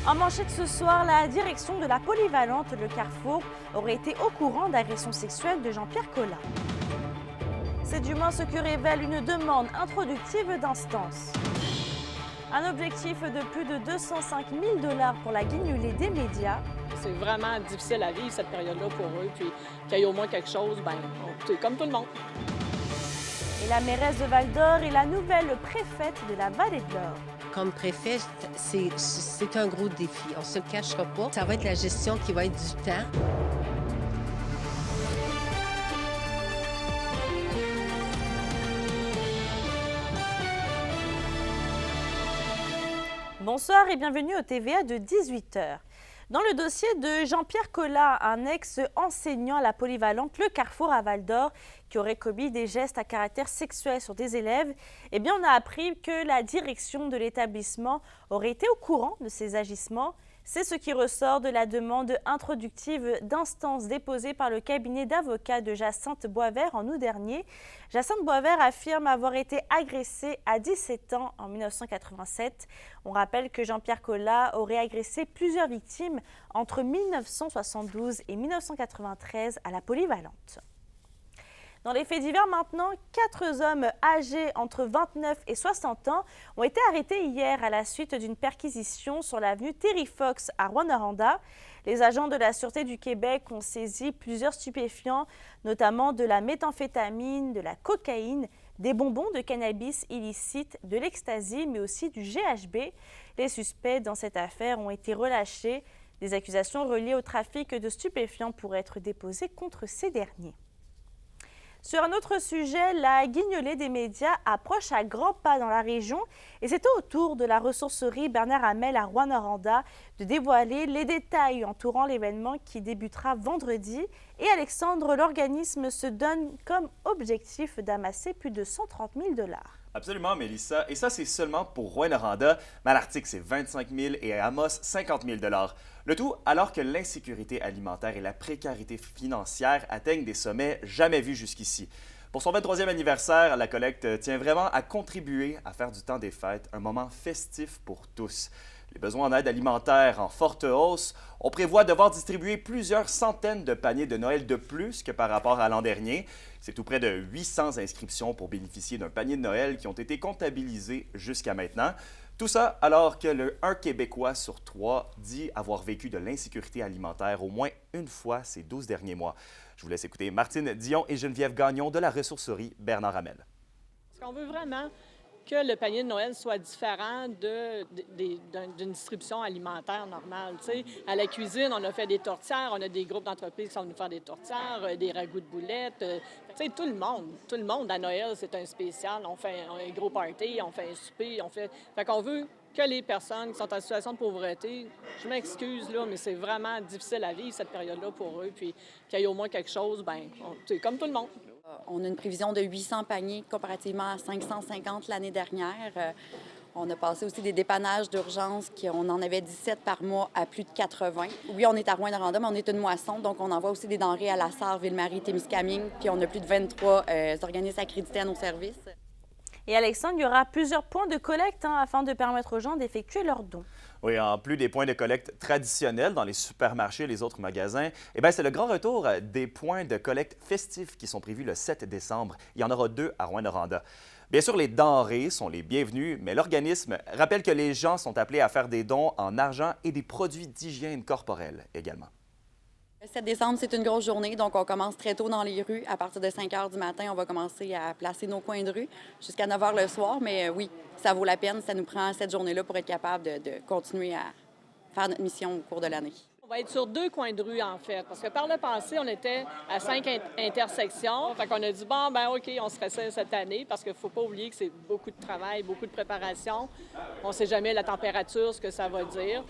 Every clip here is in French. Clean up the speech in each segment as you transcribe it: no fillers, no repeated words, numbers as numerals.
En manchette ce soir, la direction de la polyvalente Le Carrefour aurait été au courant d'agressions sexuelles de Jean-Pierre Collat. C'est du moins ce que révèle une demande introductive d'instance. Un objectif de plus de 205 000 $ pour la guignolée des médias. C'est vraiment difficile à vivre cette période-là pour eux, puis qu'il y ait au moins quelque chose, c'est comme tout le monde. Et la mairesse de Val-d'Or est la nouvelle préfète de la Vallée de l'Or. Comme préfet, c'est un gros défi. On ne se le cachera pas. Ça va être la gestion qui va être du temps. Bonsoir et bienvenue au TVA de 18h. Dans le dossier de Jean-Pierre Collat, un ex-enseignant à la polyvalente Le Carrefour à Val-d'Or qui aurait commis des gestes à caractère sexuel sur des élèves, on a appris que la direction de l'établissement aurait été au courant de ces agissements. C'est ce qui ressort de la demande introductive d'instance déposée par le cabinet d'avocats de Jacinthe Boisvert en août dernier. Jacinthe Boisvert affirme avoir été agressée à 17 ans en 1987. On rappelle que Jean-Pierre Collat aurait agressé plusieurs victimes entre 1972 et 1993 à la polyvalente. Dans les faits divers maintenant, 4 hommes âgés entre 29 et 60 ans ont été arrêtés hier à la suite d'une perquisition sur l'avenue Terry Fox à Rouyn-Noranda. Les agents de la Sûreté du Québec ont saisi plusieurs stupéfiants, notamment de la méthamphétamine, de la cocaïne, des bonbons de cannabis illicite, de l'ecstasy, mais aussi du GHB. Les suspects dans cette affaire ont été relâchés. Des accusations reliées au trafic de stupéfiants pourraient être déposées contre ces derniers. Sur un autre sujet, la guignolée des médias approche à grands pas dans la région et c'est au tour de la ressourcerie Bernard Hamel à Rouyn-Noranda de dévoiler les détails entourant l'événement qui débutera vendredi. Et Alexandre, l'organisme se donne comme objectif d'amasser plus de 130 000 $. Absolument, Mélissa. Et ça, c'est seulement pour Rouyn-Noranda. Malartic, c'est 25 000 et Amos, 50 000 $. Le tout alors que l'insécurité alimentaire et la précarité financière atteignent des sommets jamais vus jusqu'ici. Pour son 23e anniversaire, la collecte tient vraiment à contribuer à faire du temps des fêtes un moment festif pour tous. Les besoins en aide alimentaire en forte hausse. On prévoit devoir distribuer plusieurs centaines de paniers de Noël de plus que par rapport à l'an dernier. C'est tout près de 800 inscriptions pour bénéficier d'un panier de Noël qui ont été comptabilisés jusqu'à maintenant. Tout ça alors que un Québécois sur 3 dit avoir vécu de l'insécurité alimentaire au moins une fois ces 12 derniers mois. Je vous laisse écouter Martine Dion et Geneviève Gagnon de la ressourcerie Bernard Hamel. Est-ce qu'on veut vraiment que le panier de Noël soit différent d'une distribution alimentaire normale? T'sais, à la cuisine, on a fait des tourtières, on a des groupes d'entreprises qui sont venus faire des tourtières, des ragoûts de boulettes. Tout le monde à Noël, c'est un spécial. On fait un gros party, on fait un souper, Fait qu'on veut que les personnes qui sont en situation de pauvreté, je m'excuse, là, mais c'est vraiment difficile à vivre cette période-là pour eux, puis qu'il y ait au moins quelque chose, c'est comme tout le monde. On a une prévision de 800 paniers comparativement à 550 l'année dernière. On a passé aussi des dépannages d'urgence, on en avait 17 par mois à plus de 80. Oui, on est à Rouyn-Noranda, mais on est une moisson, donc on envoie aussi des denrées à La Sarre, Ville-Marie, Témiscamingue, puis on a plus de 23 organismes accrédités à nos services. Et Alexandre, il y aura plusieurs points de collecte afin de permettre aux gens d'effectuer leurs dons. Oui, en plus des points de collecte traditionnels dans les supermarchés et les autres magasins, c'est le grand retour des points de collecte festifs qui sont prévus le 7 décembre. Il y en aura 2 à Rouyn-Noranda. Bien sûr, les denrées sont les bienvenues, mais l'organisme rappelle que les gens sont appelés à faire des dons en argent et des produits d'hygiène corporelle également. Le 7 décembre, c'est une grosse journée, donc on commence très tôt dans les rues. À partir de 5 h du matin, on va commencer à placer nos coins de rue jusqu'à 9 h le soir. Mais oui, ça vaut la peine. Ça nous prend cette journée-là pour être capable de continuer à faire notre mission au cours de l'année. On va être sur 2 coins de rue, en fait, parce que par le passé, on était à 5 intersections. Fait qu'on a dit, OK, on se ferait ça cette année, parce qu'il ne faut pas oublier que c'est beaucoup de travail, beaucoup de préparation. On ne sait jamais la température, ce que ça va dire.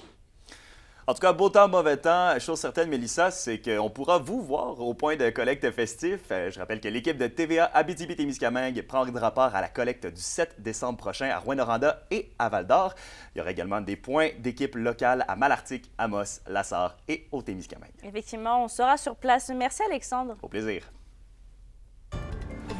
En tout cas, beau temps, mauvais temps. Chose certaine, Mélissa, c'est qu'on pourra vous voir au point de collecte festif. Je rappelle que l'équipe de TVA Abitibi-Témiscamingue prendra part à la collecte du 7 décembre prochain à Rouyn-Noranda et à Val-d'Or. Il y aura également des points d'équipe locale à Malartic, Amos, La Sarre et au Témiscamingue. Effectivement, on sera sur place. Merci Alexandre. Au plaisir.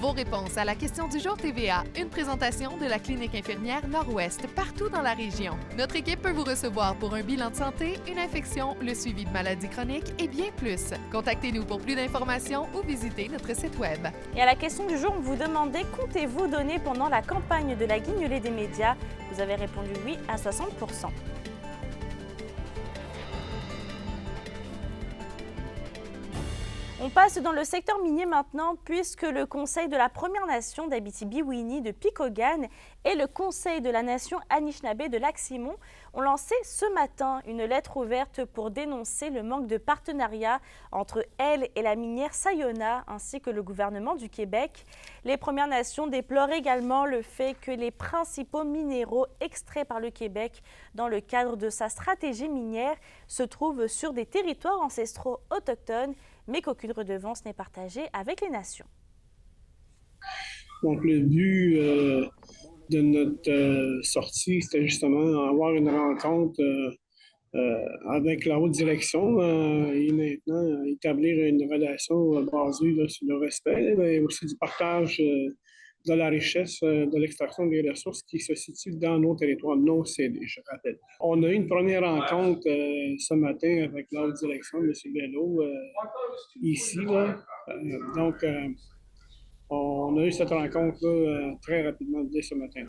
Vos réponses à la question du jour TVA, une présentation de la clinique infirmière Nord-Ouest partout dans la région. Notre équipe peut vous recevoir pour un bilan de santé, une infection, le suivi de maladies chroniques et bien plus. Contactez-nous pour plus d'informations ou visitez notre site web. Et à la question du jour, on vous demandait comptez-vous donner pendant la campagne de la guignolée des médias? Vous avez répondu oui à 60%. On passe dans le secteur minier maintenant, puisque le Conseil de la Première Nation d'Abitibi-Winnie de Picogan et le Conseil de la Nation Anishinaabe de Lac-Simon ont lancé ce matin une lettre ouverte pour dénoncer le manque de partenariat entre elles et la minière Sayona, ainsi que le gouvernement du Québec. Les Premières Nations déplorent également le fait que les principaux minéraux extraits par le Québec dans le cadre de sa stratégie minière se trouvent sur des territoires ancestraux autochtones, mais qu'aucune redevance n'est partagée avec les nations. Donc, le but de notre sortie, c'était justement avoir une rencontre avec la haute direction et maintenant établir une relation basée là, sur le respect, mais aussi du partage de la richesse de l'extraction des ressources qui se situent dans nos territoires non cédés, je rappelle. On a eu une première rencontre ce matin avec la haute direction, M. Bello, ici. Là. On a eu cette rencontre-là très rapidement dès ce matin.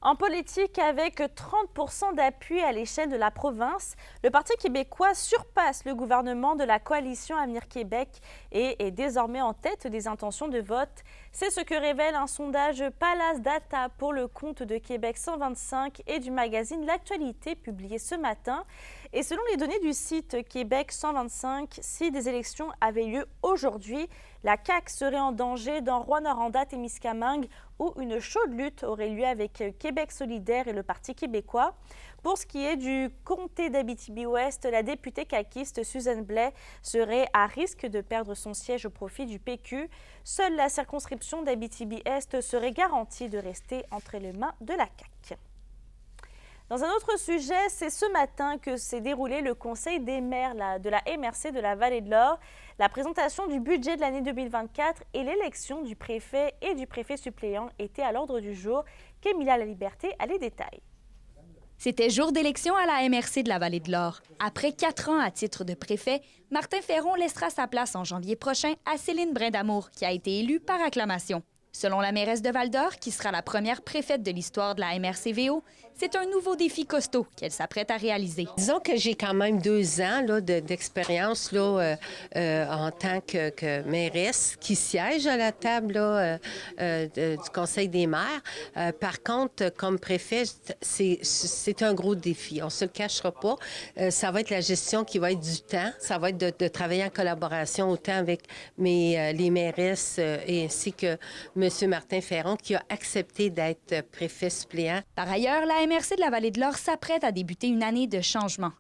En politique, avec 30% d'appui à l'échelle de la province, le Parti québécois surpasse le gouvernement de la coalition Avenir Québec et est désormais en tête des intentions de vote. C'est ce que révèle un sondage Palace Data pour le compte de Québec 125 et du magazine L'Actualité publié ce matin. Et selon les données du site Québec 125, si des élections avaient lieu aujourd'hui, la CAQ serait en danger dans Rouyn-Noranda-Témiscamingue où une chaude lutte aurait lieu avec Québec solidaire et le Parti québécois. Pour ce qui est du comté d'Abitibi-Ouest, la députée caquiste Suzanne Blais serait à risque de perdre son siège au profit du PQ. Seule la circonscription d'Abitibi-Est serait garantie de rester entre les mains de la CAQ. Dans un autre sujet, c'est ce matin que s'est déroulé le Conseil des maires de la MRC de la Vallée de l'Or. La présentation du budget de l'année 2024 et l'élection du préfet et du préfet suppléant étaient à l'ordre du jour. Kémila Laliberté a les détails. C'était jour d'élection à la MRC de la Vallée de l'Or. Après 4 ans à titre de préfet, Martin Ferron laissera sa place en janvier prochain à Céline Brindamour, qui a été élue par acclamation. Selon la mairesse de Val-d'Or, qui sera la première préfète de l'histoire de la MRCVO, c'est un nouveau défi costaud qu'elle s'apprête à réaliser. Disons que j'ai quand même 2 ans là, d'expérience là, en tant que mairesse qui siège à la table là, du Conseil des maires. Par contre, comme préfet, c'est un gros défi. On ne se le cachera pas. Ça va être la gestion qui va être du temps. Ça va être de travailler en collaboration autant avec les mairesses et ainsi que M. Martin Ferron, qui a accepté d'être préfet suppléant. Par ailleurs, la MRC de la Vallée de l'Or s'apprête à débuter une année de changement.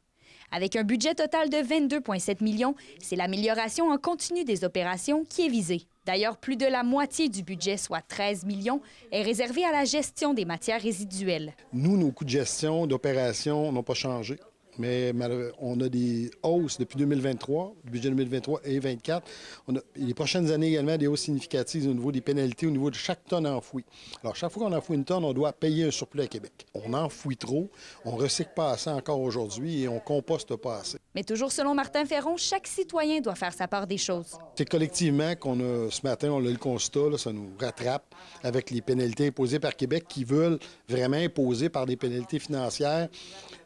Avec un budget total de 22,7 millions, c'est l'amélioration en continu des opérations qui est visée. D'ailleurs, plus de la moitié du budget, soit 13 millions, est réservé à la gestion des matières résiduelles. Nous, nos coûts de gestion, d'opération n'ont pas changé. Mais on a des hausses depuis 2023, le budget 2023 et 2024. On a les prochaines années également des hausses significatives au niveau des pénalités, au niveau de chaque tonne enfouie. Alors, chaque fois qu'on enfouit une tonne, on doit payer un surplus à Québec. On enfouit trop, on ne recycle pas assez encore aujourd'hui et on composte pas assez. Mais toujours selon Martin Ferron, chaque citoyen doit faire sa part des choses. C'est collectivement qu'on a, ce matin, on a le constat, là, ça nous rattrape avec les pénalités imposées par Québec qui veulent vraiment imposer par des pénalités financières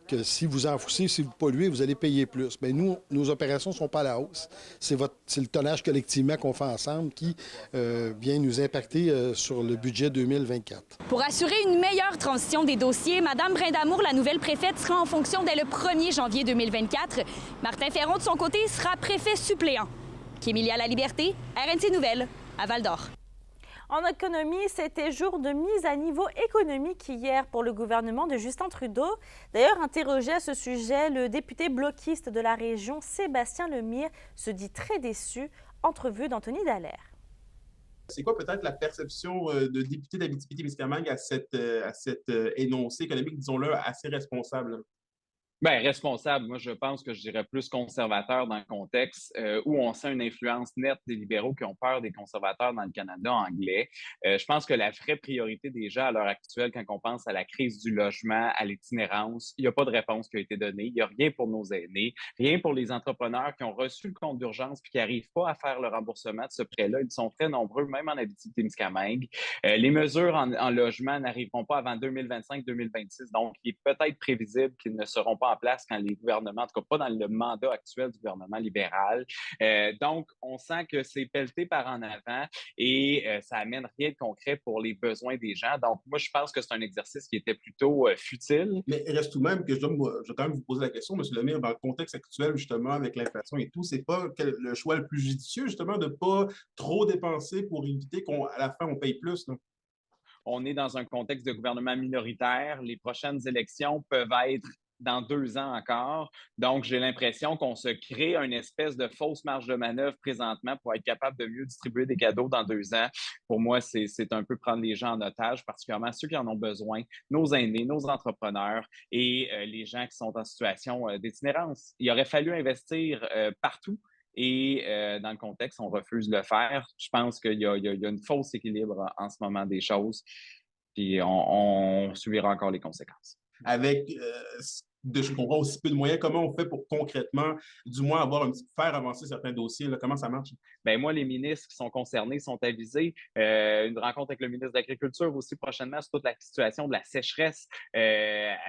que si vous enfouissez, si vous polluez, vous allez payer plus. Bien, nous, nos opérations ne sont pas à la hausse. C'est le tonnage collectivement qu'on fait ensemble qui vient nous impacter sur le budget 2024. Pour assurer une meilleure transition des dossiers, Mme Brindamour, la nouvelle préfète, sera en fonction dès le 1er janvier 2024. Martin Ferron, de son côté, sera préfet suppléant. Kémilia Laliberté, RNC Nouvelles, à Val-d'Or. En économie, c'était jour de mise à niveau économique hier pour le gouvernement de Justin Trudeau. D'ailleurs, interrogé à ce sujet, le député bloquiste de la région, Sébastien Lemire, se dit très déçu. Entrevue d'Anthony Dallaire. C'est quoi peut-être la perception de député d'Abitibi-Témiscamingue à cet énoncé économique, disons-le, assez responsable? Bien, responsable, moi, je pense que je dirais plus conservateur dans le contexte où on sent une influence nette des libéraux qui ont peur des conservateurs dans le Canada anglais. Je pense que la vraie priorité des gens à l'heure actuelle, quand on pense à la crise du logement, à l'itinérance, il n'y a pas de réponse qui a été donnée. Il n'y a rien pour nos aînés, rien pour les entrepreneurs qui ont reçu le compte d'urgence puis qui n'arrivent pas à faire le remboursement de ce prêt-là. Ils sont très nombreux, même en Abitibi-Témiscamingue. Les mesures en logement n'arriveront pas avant 2025-2026, donc il est peut-être prévisible qu'ils ne seront pas en place quand les gouvernements, en tout cas pas dans le mandat actuel du gouvernement libéral. Donc, on sent que c'est pelleté par en avant et ça amène rien de concret pour les besoins des gens. Donc, moi, je pense que c'est un exercice qui était plutôt futile. Mais il reste tout de même que je vais quand même vous poser la question, M. Lemire, dans le contexte actuel, justement, avec l'inflation et tout, c'est pas le choix le plus judicieux, justement, de ne pas trop dépenser pour éviter qu'à la fin, on paye plus, là? On est dans un contexte de gouvernement minoritaire. Les prochaines élections peuvent être dans 2 ans encore. Donc, j'ai l'impression qu'on se crée une espèce de fausse marge de manœuvre présentement pour être capable de mieux distribuer des cadeaux dans 2 ans. Pour moi, c'est un peu prendre les gens en otage, particulièrement ceux qui en ont besoin, nos aînés, nos entrepreneurs et les gens qui sont en situation d'itinérance. Il aurait fallu investir partout. Et dans le contexte, on refuse de le faire. Je pense qu'il y a une fausse équilibre en ce moment des choses. Puis on subira encore les conséquences. Avec, je comprends, aussi peu de moyens, comment on fait pour concrètement, du moins, faire avancer certains dossiers? Là, comment ça marche? Bien, moi, les ministres qui sont concernés sont avisés. Une rencontre avec le ministre de l'Agriculture aussi prochainement sur toute la situation de la sécheresse qui a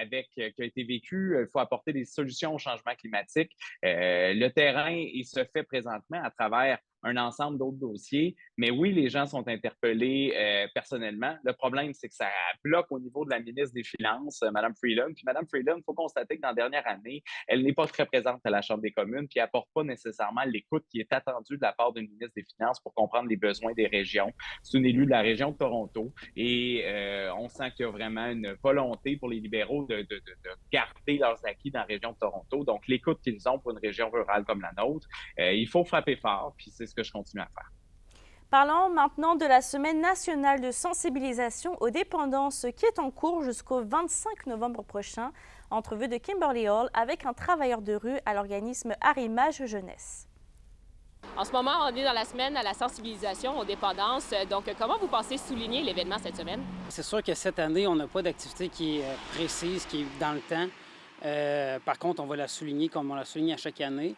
été vécue. Il faut apporter des solutions au changement climatique. Le terrain, il se fait présentement à travers un ensemble d'autres dossiers. Mais oui, les gens sont interpellés personnellement. Le problème, c'est que ça bloque au niveau de la ministre des Finances, Mme Freeland. Puis Mme Freeland, il faut constater que dans la dernière année, elle n'est pas très présente à la Chambre des communes, puis elle n'apporte pas nécessairement l'écoute qui est attendue de la part d'une ministre des Finances pour comprendre les besoins des régions. C'est une élue de la région de Toronto et on sent qu'il y a vraiment une volonté pour les libéraux de garder leurs acquis dans la région de Toronto. Donc, l'écoute qu'ils ont pour une région rurale comme la nôtre, il faut frapper fort, puis c'est ce que je continue à faire. Parlons maintenant de la Semaine nationale de sensibilisation aux dépendances qui est en cours jusqu'au 25 novembre prochain. Entrevue de Kimberly Hall avec un travailleur de rue à l'organisme Arrimage Jeunesse. En ce moment, on est dans la semaine à la sensibilisation aux dépendances. Donc, comment vous pensez souligner l'événement cette semaine? C'est sûr que cette année, on n'a pas d'activité qui est précise, qui est dans le temps. Par contre, on va la souligner comme on la souligne à chaque année.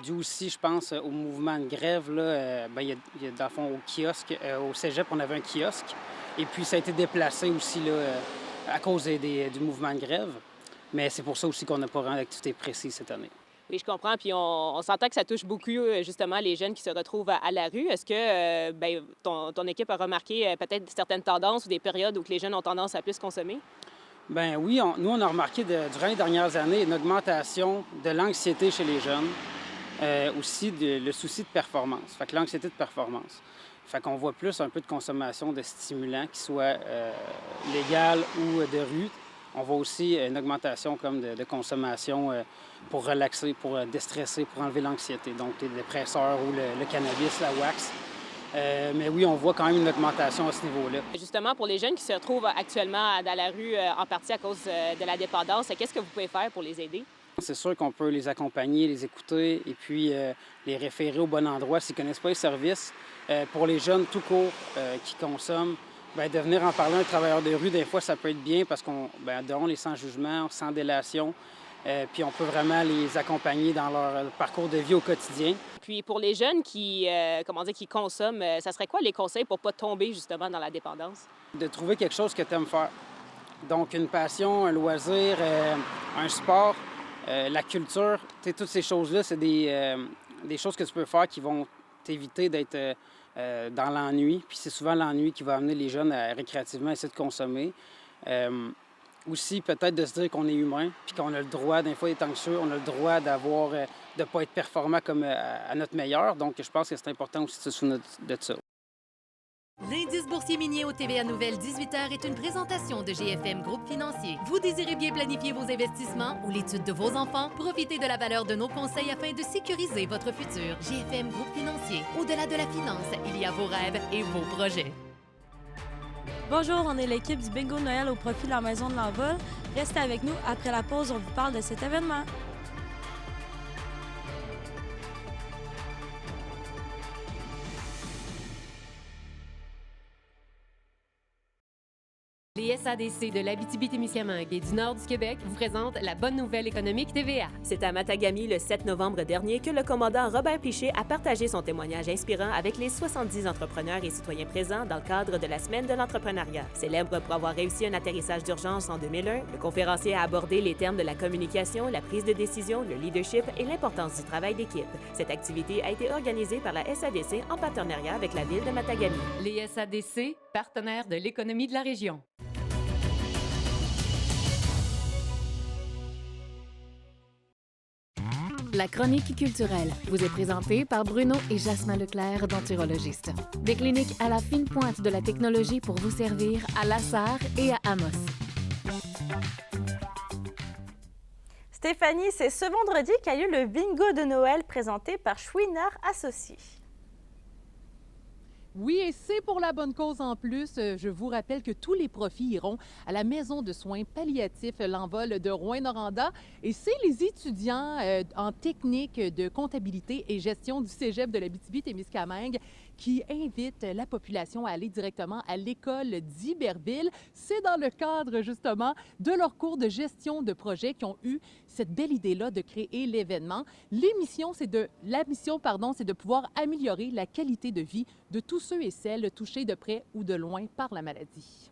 Dû aussi, je pense, au mouvement de grève, là, il y a dans le fond au kiosque, au cégep, on avait un kiosque. Et puis, ça a été déplacé aussi là, à cause du mouvement de grève. Mais c'est pour ça aussi qu'on n'a pas vraiment d'activité précise cette année. Oui, je comprends. Puis on s'entend que ça touche beaucoup, justement, les jeunes qui se retrouvent à la rue. Est-ce que ton équipe a remarqué peut-être certaines tendances ou des périodes où les jeunes ont tendance à plus consommer? Bien oui, nous, on a remarqué durant les dernières années une augmentation de l'anxiété chez les jeunes, aussi le souci de performance, fait que l'anxiété de performance. Fait qu'on voit plus un peu de consommation de stimulants, qu'ils soient légal ou de rue. On voit aussi une augmentation comme de consommation pour relaxer, pour déstresser, pour enlever l'anxiété. Donc, les dépresseurs ou le cannabis, la wax. Mais oui, on voit quand même une augmentation à ce niveau-là. Justement, pour les jeunes qui se retrouvent actuellement dans la rue, en partie à cause de la dépendance, qu'est-ce que vous pouvez faire pour les aider? C'est sûr qu'on peut les accompagner, les écouter et puis les référer au bon endroit s'ils ne connaissent pas les services. Pour les jeunes tout court qui consomment, bien, de venir en parler à un travailleur de rue, des fois, ça peut être bien parce qu'on les sans jugement, sans délation. Puis on peut vraiment les accompagner dans leur parcours de vie au quotidien. Puis pour les jeunes qui consomment, ça serait quoi les conseils pour ne pas tomber justement dans la dépendance? De trouver quelque chose que tu aimes faire. Donc une passion, un loisir, un sport, la culture, toutes ces choses-là, c'est des choses que tu peux faire qui vont t'éviter d'être dans l'ennui. Puis c'est souvent l'ennui qui va amener les jeunes à récréativement essayer de consommer. Aussi, peut-être de se dire qu'on est humain, puis qu'on a le droit, des fois, d'être anxieux, on a le droit de ne pas être performant comme à notre meilleur. Donc, je pense que c'est important aussi de se souvenir de ça. L'indice boursier minier au TVA Nouvelle 18h est une présentation de GFM Groupe Financier. Vous désirez bien planifier vos investissements ou l'étude de vos enfants? Profitez de la valeur de nos conseils afin de sécuriser votre futur. GFM Groupe Financier. Au-delà de la finance, il y a vos rêves et vos projets. Bonjour, on est l'équipe du Bingo de Noël au profit de la Maison de l'Envol. Restez avec nous. Après la pause, on vous parle de cet événement. Les SADC de l'Abitibi-Témiscamingue et du nord du Québec vous présentent la bonne nouvelle économique TVA. C'est à Matagami le 7 novembre dernier que le commandant Robert Piché a partagé son témoignage inspirant avec les 70 entrepreneurs et citoyens présents dans le cadre de la Semaine de l'entrepreneuriat. Célèbre pour avoir réussi un atterrissage d'urgence en 2001, le conférencier a abordé les termes de la communication, la prise de décision, le leadership et l'importance du travail d'équipe. Cette activité a été organisée par la SADC en partenariat avec la ville de Matagami. Les SADC, partenaires de l'économie de la région. La chronique culturelle vous est présentée par Bruno et Jasmin Leclerc, denturologistes. Des cliniques à la fine pointe de la technologie pour vous servir à Lassar et à Amos. Stéphanie, c'est ce vendredi qu'a eu le bingo de Noël présenté par Chouinard Associés. Oui, et c'est pour la bonne cause en plus. Je vous rappelle que tous les profits iront à la maison de soins palliatifs L'Envol de Rouyn-Noranda. Et c'est les étudiants en technique de comptabilité et gestion du cégep de l'Abitibi-Témiscamingue qui invitent la population à aller directement à l'école d'Iberville. C'est dans le cadre, justement, de leur cours de gestion de projet qui ont eu cette belle idée-là de créer l'événement. La mission, c'est de pouvoir améliorer la qualité de vie de tous ceux et celles touchés de près ou de loin par la maladie.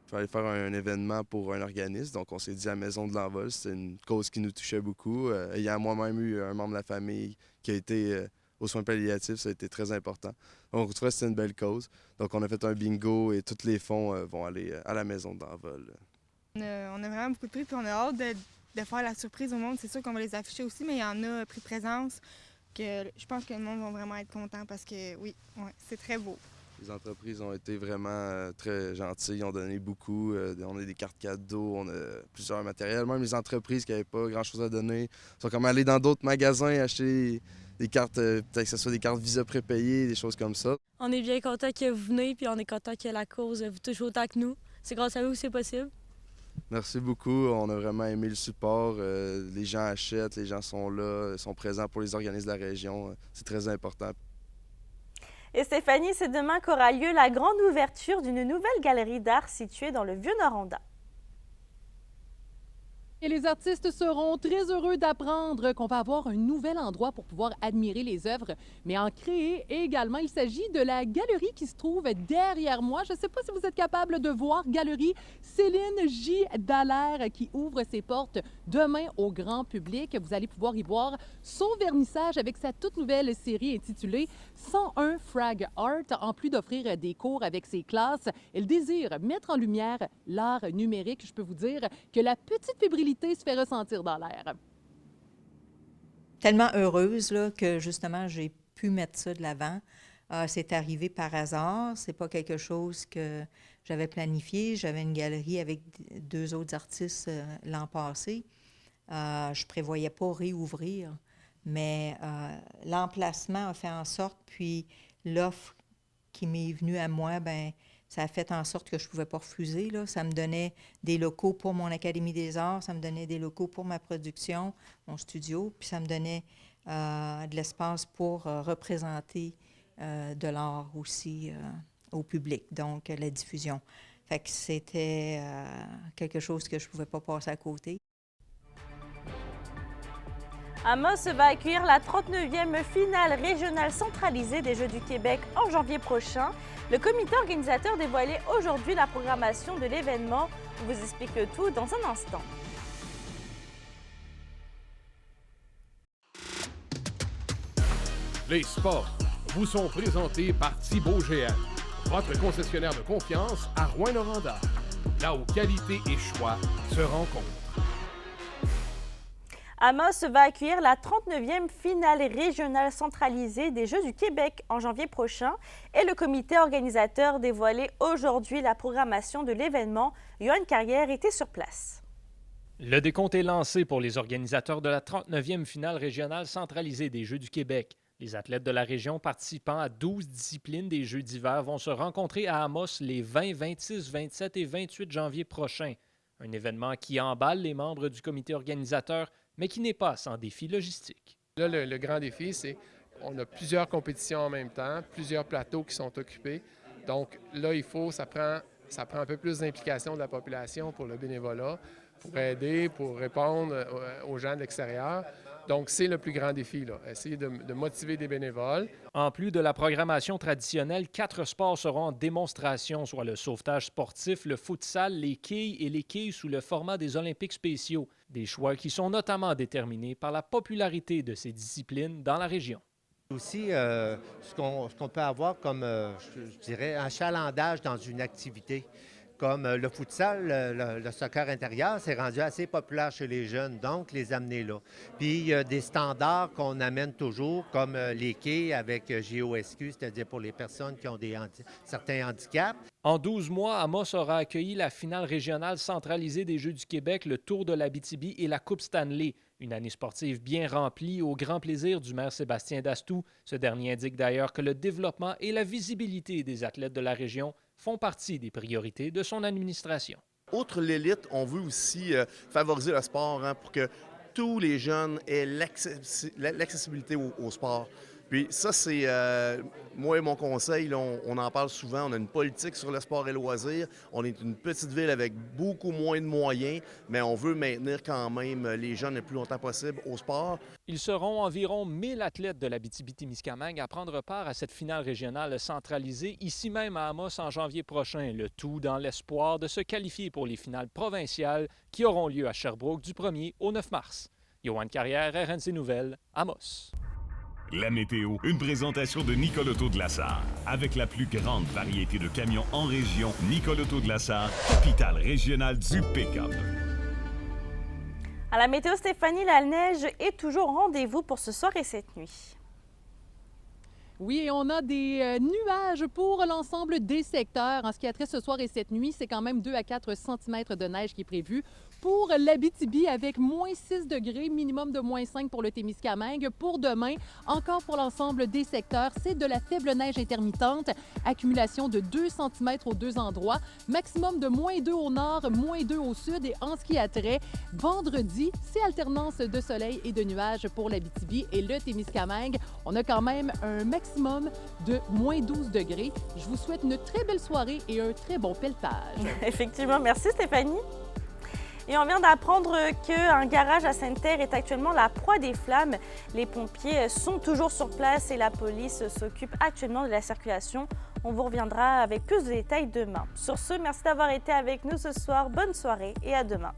Il fallait faire un événement pour un organisme, donc on s'est dit à Maison de l'Envol, c'était une cause qui nous touchait beaucoup. Ayant moi-même eu un membre de la famille qui a été aux soins palliatifs, ça a été très important. Donc, on trouvait que c'était une belle cause. Donc, on a fait un bingo et tous les fonds vont aller à la Maison de l'Envol. On a vraiment beaucoup de prix, puis on a hâte de faire la surprise au monde. C'est sûr qu'on va les afficher aussi, mais il y en a prix de présence que je pense que le monde va vraiment être content parce que, oui, c'est très beau. Les entreprises ont été vraiment très gentilles, ils ont donné beaucoup. On a des cartes cadeaux, on a plusieurs matériels. Même les entreprises qui n'avaient pas grand-chose à donner sont comme allées dans d'autres magasins acheter des cartes, peut-être que ce soit des cartes Visa prépayées, des choses comme ça. On est bien content que vous venez, puis on est content que la cause vous touche autant que nous. C'est grâce à vous que c'est possible. Merci beaucoup. On a vraiment aimé le support. Les gens achètent, les gens sont là, sont présents pour les organismes de la région. C'est très important. Et Stéphanie, c'est demain qu'aura lieu la grande ouverture d'une nouvelle galerie d'art située dans le Vieux-Noranda. Et les artistes seront très heureux d'apprendre qu'on va avoir un nouvel endroit pour pouvoir admirer les œuvres, mais en créer également. Il s'agit de la galerie qui se trouve derrière moi. Je ne sais pas si vous êtes capable de voir Galerie Céline J. Dallaire qui ouvre ses portes demain au grand public. Vous allez pouvoir y voir son vernissage avec sa toute nouvelle série intitulée 101 Frag Art. En plus d'offrir des cours avec ses classes, elle désire mettre en lumière l'art numérique. Je peux vous dire que la petite fébrilité se fait ressentir dans l'air. Tellement heureuse là, que justement j'ai pu mettre ça de l'avant. C'est arrivé par hasard. C'est pas quelque chose que j'avais planifié. J'avais une galerie avec 2 autres artistes l'an passé. Je prévoyais pas réouvrir, mais l'emplacement a fait en sorte, puis l'offre qui m'est venue à moi, ben ça a fait en sorte que je ne pouvais pas refuser. Là. Ça me donnait des locaux pour mon Académie des arts, ça me donnait des locaux pour ma production, mon studio, puis ça me donnait de l'espace pour représenter de l'art aussi au public, donc la diffusion. Fait que c'était quelque chose que je ne pouvais pas passer à côté. Amos va accueillir la 39e finale régionale centralisée des Jeux du Québec en janvier prochain. Le comité organisateur dévoilait aujourd'hui la programmation de l'événement. On vous explique le tout dans un instant. Les sports vous sont présentés par Thibaut GM, votre concessionnaire de confiance à Rouyn-Noranda, là où qualité et choix se rencontrent. Amos va accueillir la 39e finale régionale centralisée des Jeux du Québec en janvier prochain et le comité organisateur dévoilait aujourd'hui la programmation de l'événement. Yoann Carrière était sur place. Le décompte est lancé pour les organisateurs de la 39e finale régionale centralisée des Jeux du Québec. Les athlètes de la région participant à 12 disciplines des Jeux d'hiver vont se rencontrer à Amos les 20, 26, 27 et 28 janvier prochains. Un événement qui emballe les membres du comité organisateur, mais qui n'est pas sans défi logistique. Là, le grand défi, c'est qu'on a plusieurs compétitions en même temps, plusieurs plateaux qui sont occupés. Donc là, ça prend un peu plus d'implication de la population pour le bénévolat, pour aider, pour répondre aux gens de l'extérieur. Donc, c'est le plus grand défi, là, essayer de motiver des bénévoles. En plus de la programmation traditionnelle, 4 sports seront en démonstration, soit le sauvetage sportif, le futsal, les quilles et les quilles sous le format des Olympiques spéciaux. Des choix qui sont notamment déterminés par la popularité de ces disciplines dans la région. Aussi, ce qu'on peut avoir comme, je dirais, un chalandage dans une activité. Comme le futsal, le soccer intérieur, c'est rendu assez populaire chez les jeunes, donc les amener là. Puis il y a des standards qu'on amène toujours, comme les quilles avec GOSQ, c'est-à-dire pour les personnes qui ont certains handicaps. En 12 mois, Amos aura accueilli la finale régionale centralisée des Jeux du Québec, le Tour de l'Abitibi et la Coupe Stanley. Une année sportive bien remplie, au grand plaisir du maire Sébastien Dastou. Ce dernier indique d'ailleurs que le développement et la visibilité des athlètes de la région font partie des priorités de son administration. Outre l'élite, on veut aussi favoriser le sport pour que tous les jeunes aient l'accessibilité au sport. Puis ça, c'est moi et mon conseil, là, on en parle souvent, on a une politique sur le sport et loisirs. On est une petite ville avec beaucoup moins de moyens, mais on veut maintenir quand même les jeunes le plus longtemps possible au sport. Ils seront environ 1000 athlètes de l'Abitibi-Témiscamingue à prendre part à cette finale régionale centralisée ici même à Amos en janvier prochain, le tout dans l'espoir de se qualifier pour les finales provinciales qui auront lieu à Sherbrooke du 1er au 9 mars. Yoann Carrière, RNC Nouvelles, Amos. La météo, une présentation de Nicole Auto de la Sarre. Avec la plus grande variété de camions en région, Nicole Auto de la Sarre, capitale régionale du pick-up. À la météo, Stéphanie, la neige est toujours au rendez-vous pour ce soir et cette nuit. Oui, et on a des nuages pour l'ensemble des secteurs. En ce qui a trait ce soir et cette nuit, c'est quand même 2 à 4 cm de neige qui est prévu pour l'Abitibi avec moins 6 degrés, minimum de moins 5 pour le Témiscamingue. Pour demain, encore pour l'ensemble des secteurs, c'est de la faible neige intermittente, accumulation de 2 cm aux 2 endroits, maximum de moins 2 au nord, moins 2 au sud. Et en ce qui a trait, vendredi, c'est alternance de soleil et de nuages pour l'Abitibi et le Témiscamingue. On a quand même un maximum de moins 12 degrés. Je vous souhaite une très belle soirée et un très bon pelletage. Effectivement, merci Stéphanie. Et on vient d'apprendre qu'un garage à Sainte-Terre est actuellement la proie des flammes. Les pompiers sont toujours sur place et la police s'occupe actuellement de la circulation. On vous reviendra avec plus de détails demain. Sur ce, merci d'avoir été avec nous ce soir. Bonne soirée et à demain.